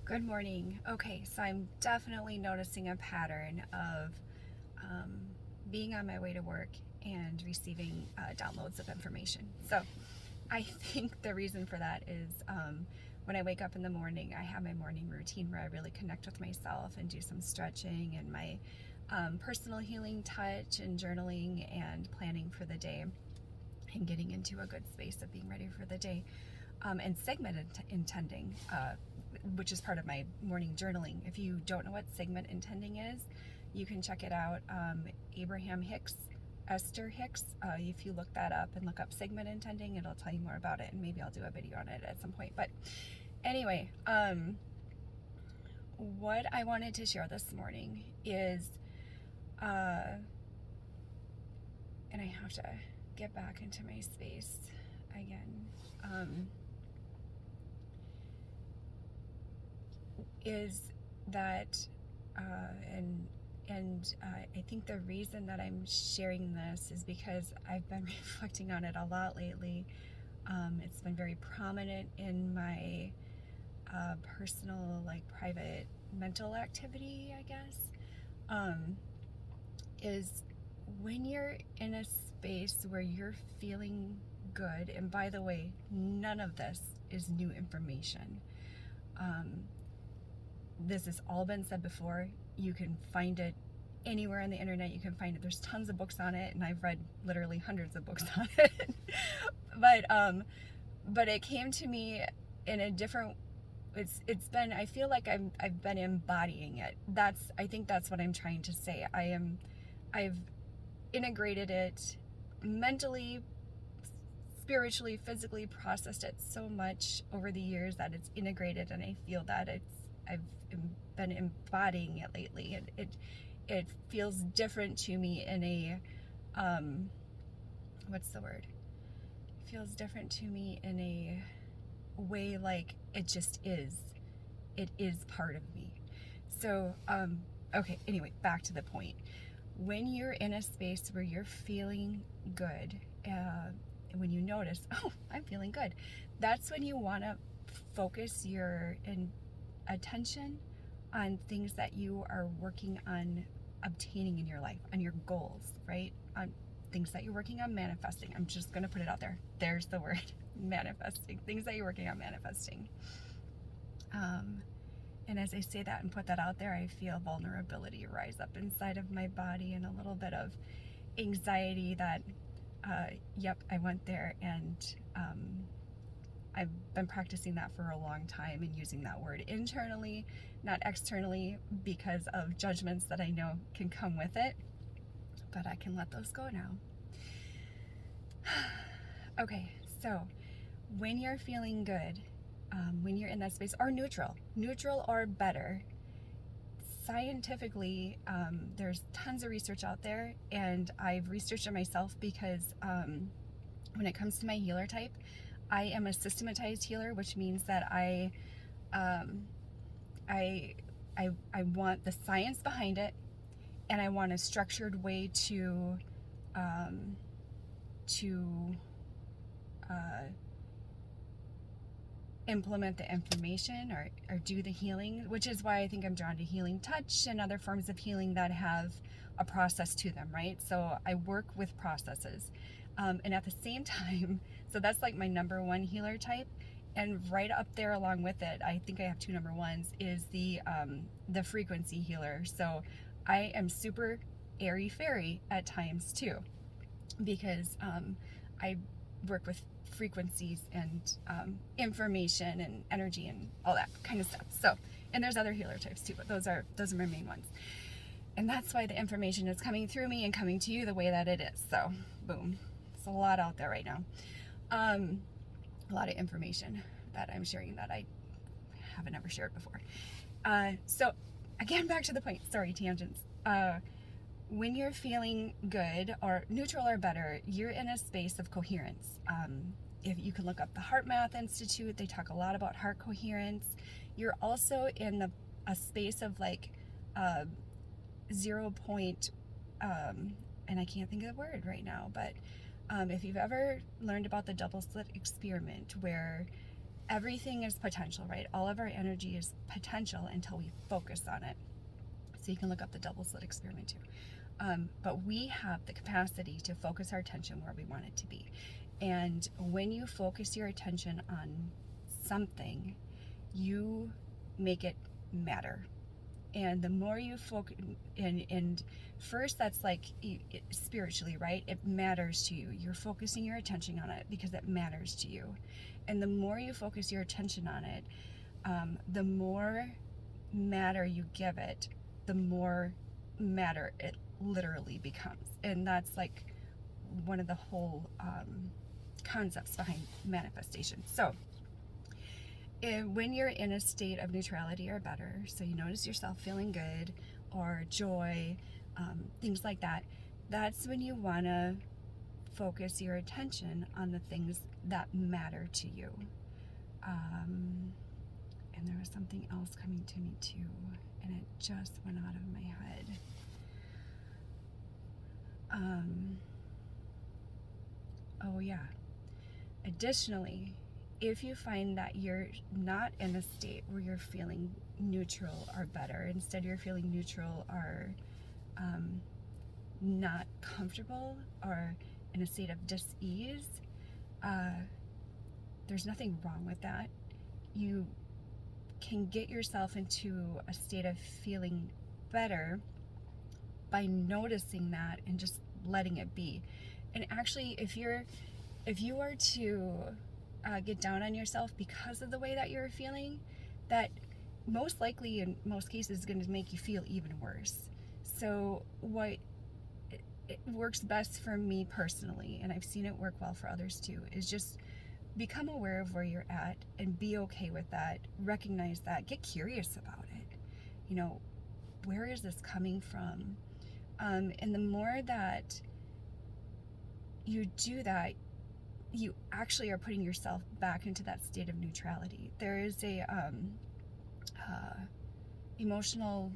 Good morning. Okay, so I'm definitely noticing a pattern of um, being on my way to work and receiving downloads of information. So I think the reason for that is when I wake up in the morning, I have my morning routine where I really connect with myself and do some stretching and my personal healing touch and journaling and planning for the day and getting into a good space of being ready for the day. And segment intending, which is part of my morning journaling. If you don't know what segment intending is, you can check it out. Abraham Hicks, Esther Hicks, if you look that up and look up segment intending, it'll tell you more about it, and maybe I'll do a video on it at some point. But anyway, what I wanted to share this morning is, and I have to get back into my space again. Is that I think the reason that I'm sharing this is because I've been reflecting on it a lot lately. It's been very prominent in my personal, like private mental activity, I guess. Is when you're in a space where you're feeling good, and by the way, none of this is new information. This has all been said before. You can find it anywhere on the internet. You can find it. There's tons of books on it, and I've read literally hundreds of books on it. but it came to me in a different. It's been. I feel like I've been embodying it. I think that's what I'm trying to say. I've integrated it mentally, spiritually, physically, processed it so much over the years that it's integrated, and I feel that I've been embodying it lately, and it feels different to me in a what's the word? It feels different to me in a way like it just is. It is part of me. So okay, anyway, back to the point. When you're in a space where you're feeling good, when you notice, oh, I'm feeling good, that's when you want to focus your attention on things that you are working on obtaining in your life, on your goals, right? On things that you're working on manifesting. I'm just going to put it out there. There's the word, manifesting. Things that you're working on manifesting. And as I say that and put that out there, I feel vulnerability rise up inside of my body and a little bit of anxiety that, yep, I went there, and I've been practicing that for a long time and using that word internally, not externally, because of judgments that I know can come with it. But I can let those go now. Okay, so when you're feeling good, when you're in that space, or neutral or better, scientifically, there's tons of research out there, and I've researched it myself because when it comes to my healer type, I am a systematized healer, which means that I want the science behind it, and I want a structured way to implement the information or do the healing, which is why I think I'm drawn to healing touch and other forms of healing that have a process to them, right? So I work with processes. And at the same time, so that's like my number one healer type. And right up there along with it, I think I have two number ones, is the frequency healer. So I am super airy fairy at times too, because I work with frequencies and information and energy and all that kind of stuff. So, and there's other healer types too, but those are my main ones. And that's why the information is coming through me and coming to you the way that it is. So, boom. It's a lot out there right now. A lot of information that I'm sharing that I haven't ever shared before. So, again, back to the point. Sorry, tangents. When you're feeling good or neutral or better, you're in a space of coherence. If you can look up the HeartMath Institute, they talk a lot about heart coherence. You're also in a space of like 0 point, and I can't think of the word right now, but if you've ever learned about the double slit experiment, where everything is potential, right? All of our energy is potential until we focus on it. So you can look up the double slit experiment too. But we have the capacity to focus our attention where we want it to be. And when you focus your attention on something, you make it matter. And the more you focus, and first that's like spiritually, right? It matters to you. You're focusing your attention on it because it matters to you. And the more you focus your attention on it, the more matter you give it, the more matter it literally becomes. And that's like one of the whole concepts behind manifestation. So when you're in a state of neutrality or better, so you notice yourself feeling good or joy, things like that, that's when you want to focus your attention on the things that matter to you. And there was something else coming to me too, and it just went out of my head. Oh yeah. Additionally, if you find that you're not in a state where you're feeling neutral or better, instead you're feeling neutral or not comfortable or in a state of dis-ease, there's nothing wrong with that. You can get yourself into a state of feeling better by noticing that and just letting it be. And actually, if you are to get down on yourself because of the way that you're feeling, that most likely in most cases is going to make you feel even worse. So what it works best for me personally, and I've seen it work well for others too, is just become aware of where you're at and be okay with that. Recognize that. Get curious about it. You know, where is this coming from? And the more that you do that, you actually are putting yourself back into that state of neutrality. There is a emotional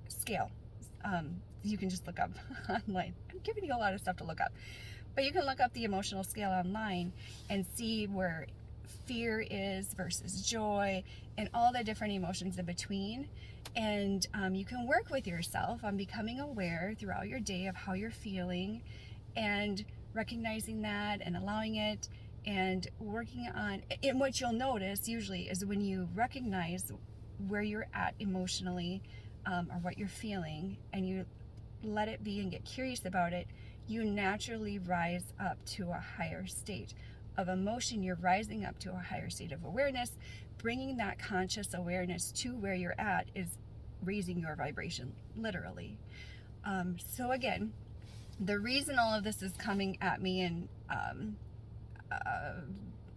scale. You can just look up online. I'm giving you a lot of stuff to look up, but you can look up the emotional scale online and see where fear is versus joy and all the different emotions in between. And you can work with yourself on becoming aware throughout your day of how you're feeling and recognizing that and allowing it and working on. And what you'll notice usually is when you recognize where you're at emotionally or what you're feeling and you let it be and get curious about it, you naturally rise up to a higher state of emotion. You're rising up to a higher state of awareness. Bringing that conscious awareness to where you're at is raising your vibration, literally. So again, the reason all of this is coming at me and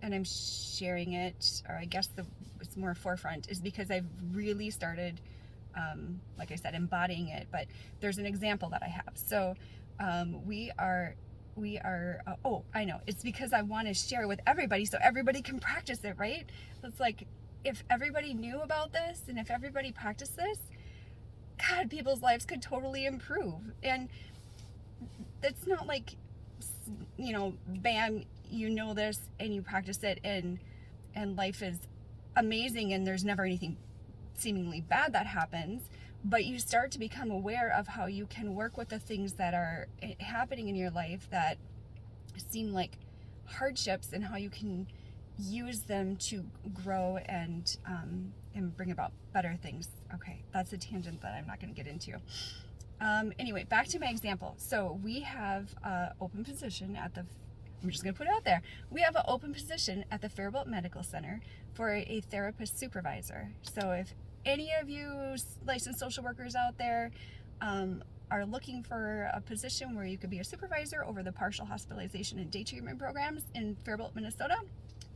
I'm sharing it, or I guess it's more forefront, is because I've really started, like I said, embodying it. But there's an example that I have. So we are oh, I know, it's because I want to share with everybody so everybody can practice it, right? It's like, if everybody knew about this and if everybody practiced this, God, people's lives could totally improve. And it's not like, you know, bam, you know this and you practice it and life is amazing and there's never anything seemingly bad that happens. But you start to become aware of how you can work with the things that are happening in your life that seem like hardships and how you can use them to grow and bring about better things. Okay, that's a tangent that I'm not going to get into. Anyway, back to my example. So we have an open position at I'm just going to put it out there. We have an open position at the Faribault Medical Center for a therapist supervisor. So if any of you licensed social workers out there are looking for a position where you could be a supervisor over the partial hospitalization and day treatment programs in Faribault, Minnesota,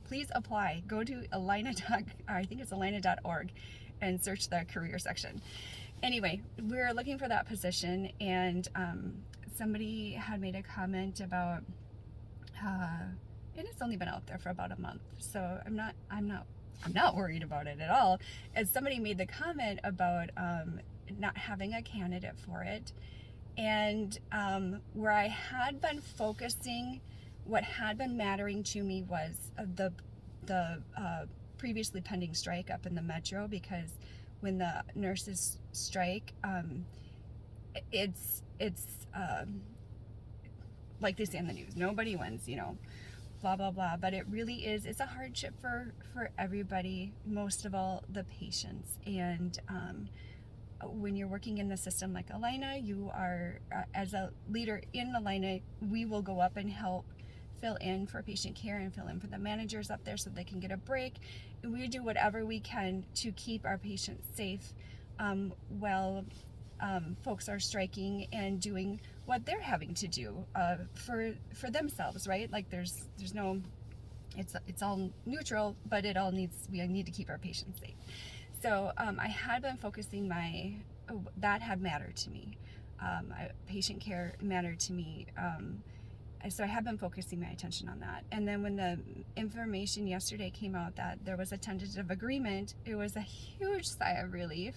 please apply. Go to Allina.org and search the career section. Anyway, we're looking for that position, and somebody had made a comment about, and it's only been out there for about a month, so I'm not worried about it at all. As somebody made the comment about not having a candidate for it, and where I had been focusing what had been mattering to me was the previously pending strike up in the metro, because when the nurses strike, it's like they say in the news, nobody wins, blah blah blah. But it really is, it's a hardship for everybody, most of all the patients. And when you're working in the system like Allina, you are, as a leader in Allina, we will go up and help fill in for patient care and fill in for the managers up there so they can get a break. And we do whatever we can to keep our patients safe while folks are striking and doing what they're having to do for themselves, right? Like there's no, it's all neutral, but we need to keep our patients safe. So I had been focusing that had mattered to me. Patient care mattered to me. So I have been focusing my attention on that. And then when the information yesterday came out that there was a tentative agreement, it was a huge sigh of relief.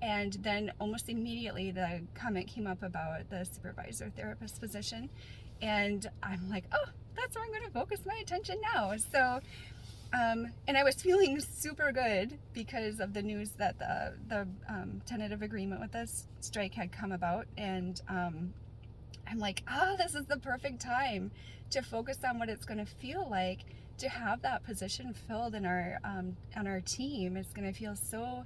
And then almost immediately the comment came up about the supervisor therapist position. And I'm like, oh, that's where I'm going to focus my attention now. So, and I was feeling super good because of the news that the tentative agreement with the strike had come about. And I'm like, this is the perfect time to focus on what it's going to feel like to have that position filled in on our team. It's going to feel so,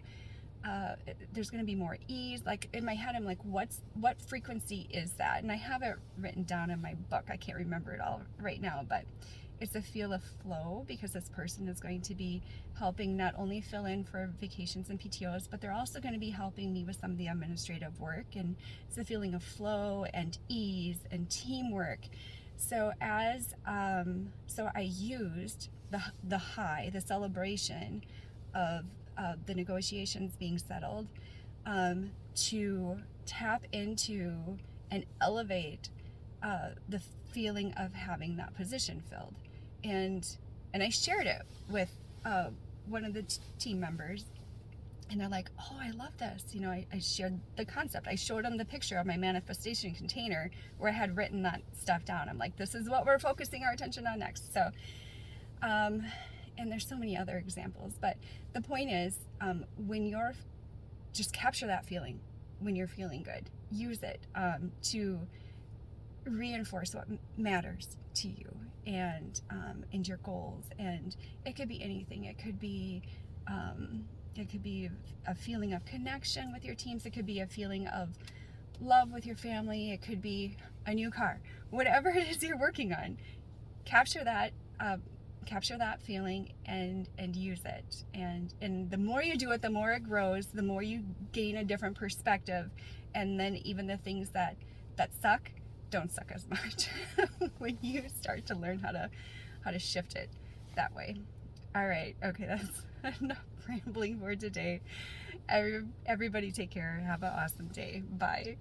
there's going to be more ease. Like in my head, I'm like, what frequency is that? And I have it written down in my book. I can't remember it all right now, but it's a feel of flow, because this person is going to be helping not only fill in for vacations and PTOs, but they're also going to be helping me with some of the administrative work. And it's a feeling of flow and ease and teamwork. So so I used the celebration of the negotiations being settled to tap into and elevate the feeling of having that position filled. And I shared it with one of the team members, and they're like, oh, I love this. I shared the concept. I showed them the picture of my manifestation container where I had written that stuff down. I'm like, this is what we're focusing our attention on next. So, and there's so many other examples, but the point is, when you're, just capture that feeling when you're feeling good. Use it to reinforce what matters to you and your goals. And it could be anything. It could be a feeling of connection with your teams. It could be a feeling of love with your family. It could be a new car. Whatever it is you're working on, capture that feeling and use it. And the more you do it, the more it grows, the more you gain a different perspective. And then even the things that suck don't suck as much when you start to learn how to shift it that way. All right, okay, that's enough rambling for today. Everybody take care. Have an awesome day. Bye.